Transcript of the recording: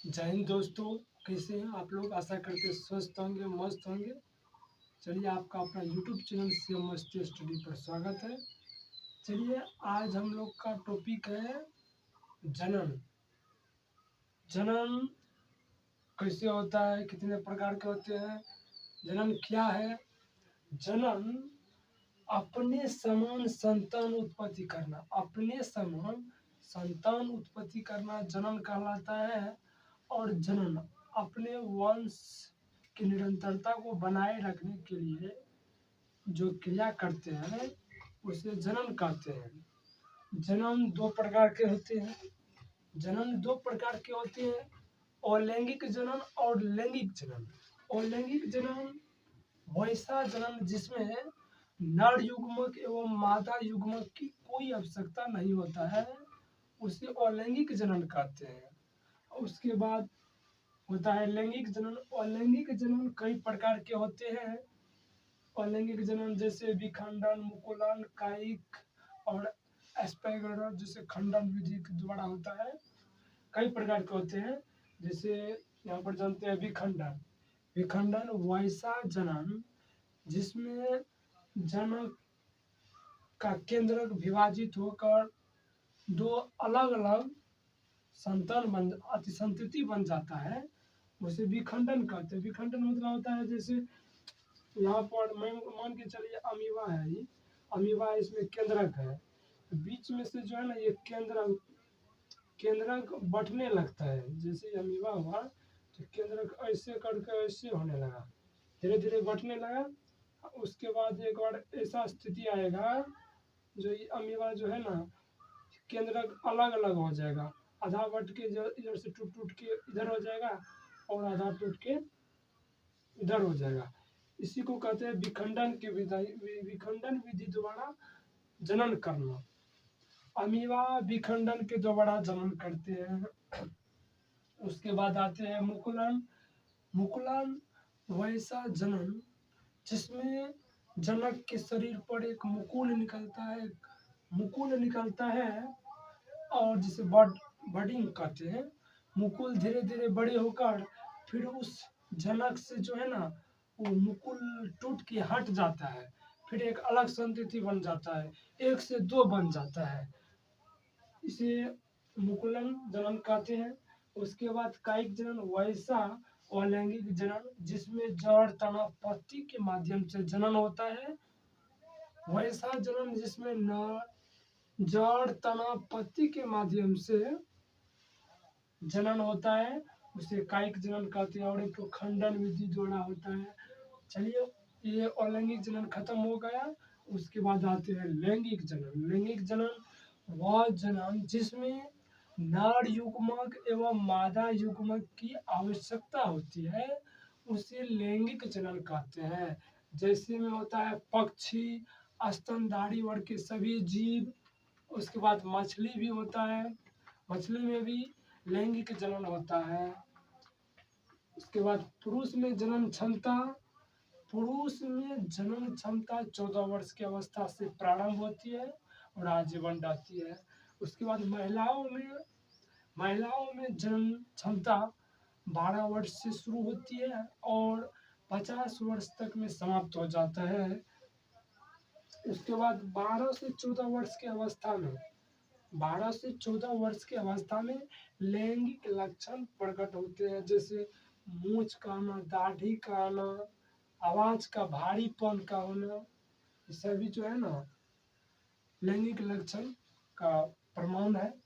जय हिंद दोस्तों। कैसे हैं आप लोग? आशा करते हैं स्वस्थ होंगे, मस्त होंगे। चलिए, आपका अपना यूट्यूब चैनल से मस्त स्टडी पर स्वागत है। चलिए, आज हम लोग का टॉपिक है जनन। जनन कैसे होता है, कितने प्रकार के होते हैं, जनन क्या है? जनन अपने समान संतान उत्पत्ति करना, अपने समान संतान उत्पत्ति करना जनन कहलाता है। और जनन अपने वंश की निरंतरता को बनाए रखने के लिए जो क्रिया करते हैं उसे जनन कहते हैं। जनन दो प्रकार के होते हैं। जनन दो प्रकार के होते हैं, अलैंगिक जनन और लैंगिक जनन। अलैंगिक जनन वैसा जनन जिसमें नर युग्मक एवं मादा युग्मक की कोई आवश्यकता नहीं होता है, उसे अलैंगिक जनन कहते हैं। उसके बाद होता है लैंगिक जनन। अलैंगिक जनन कई प्रकार के होते हैं। अलैंगिक जनन जैसे विखंडन, मुकुलन, कायिक और एस्पेगुलर जैसे खंडन विधि के द्वारा होता है। कई प्रकार के होते हैं। जैसे यहाँ पर जानते हैं विखंडन। विखंडन वैसा जनन जिसमें जनक का केंद्रक विभाजित होकर दो अलग अलग अतिसंतति बन जाता है, उसे विखंडन कहते हैं। विखंडन मतलब होता है जैसे यहाँ पर मान के चलिए अमीबा है, ये अमीबा, इसमें केंद्रक है, बीच में से जो है ना ये केंद्रक बढ़ने लगता है। जैसे अमीबा हुआ तो केंद्रक ऐसे करके ऐसे होने लगा, धीरे धीरे बढ़ने लगा। उसके बाद एक बार ऐसा स्थिति आएगा जो ये अमीबा जो है ना केंद्रक अलग अलग हो जाएगा, आधा बढ़ के इधर से टूट टूट के इधर हो जाएगा और आधा टूट के इधर हो जाएगा। इसी को कहते हैं विखंडन की विधि। विखंडन विधि द्वारा जनन करना। अमीबा विखंडन के द्वारा जनन करते हैं। उसके बाद आते हैं मुकुलन। मुकुलन वैसा जनन जिसमें जनक के शरीर पर एक मुकुल निकलता है और जिसे बडिंग कहते हैं। मुकुल धीरे धीरे बड़े होकर फिर उस जनक से जो है ना वो मुकुल टूट के हट जाता है, फिर एक अलग संतति बन जाता है, एक से दो बन जाता है, इसे मुकुलन जनन कहते हैं। उसके बाद कायिक जनन वैसा अलैंगिक जनन जिसमें जड़ तना पत्ती के माध्यम से जनन होता है। वैसा जनन जिसमें न जड़ तना पत्ती के माध्यम से जनन होता है, उसे कायिक जनन कहते हैं। और एक तो खंडन विधि द्वारा होता है। चलिए, ये अलैंगिक जनन खत्म हो गया। उसके बाद आते हैं लैंगिक जनन। लैंगिक जनन वह जनन जिसमें नर युग्मक एवं मादा युग्मक की आवश्यकता होती है, उसे लैंगिक जनन कहते हैं। जैसे में होता है पक्षी, स्तनधारी वर्ग के सभी जीव। उसके बाद मछली भी होता है, मछली में भी लैंगिक जनन होता है। उसके बाद पुरुष में जनन क्षमता। पुरुष में जनन क्षमता 14 वर्ष की अवस्था से प्रारंभ होती है और आजीवन रहती है। उसके बाद महिलाओं में जनन क्षमता 12 वर्ष से शुरू होती है और 50 वर्ष तक में समाप्त हो जाता है। उसके बाद 12 से 14 वर्ष की अवस्था में लैंगिक लक्षण प्रकट होते हैं, जैसे मूंछ का आना, दाढ़ी का आना, आवाज का भारीपन का होना। ये सभी जो है ना लैंगिक लक्षण का प्रमाण है।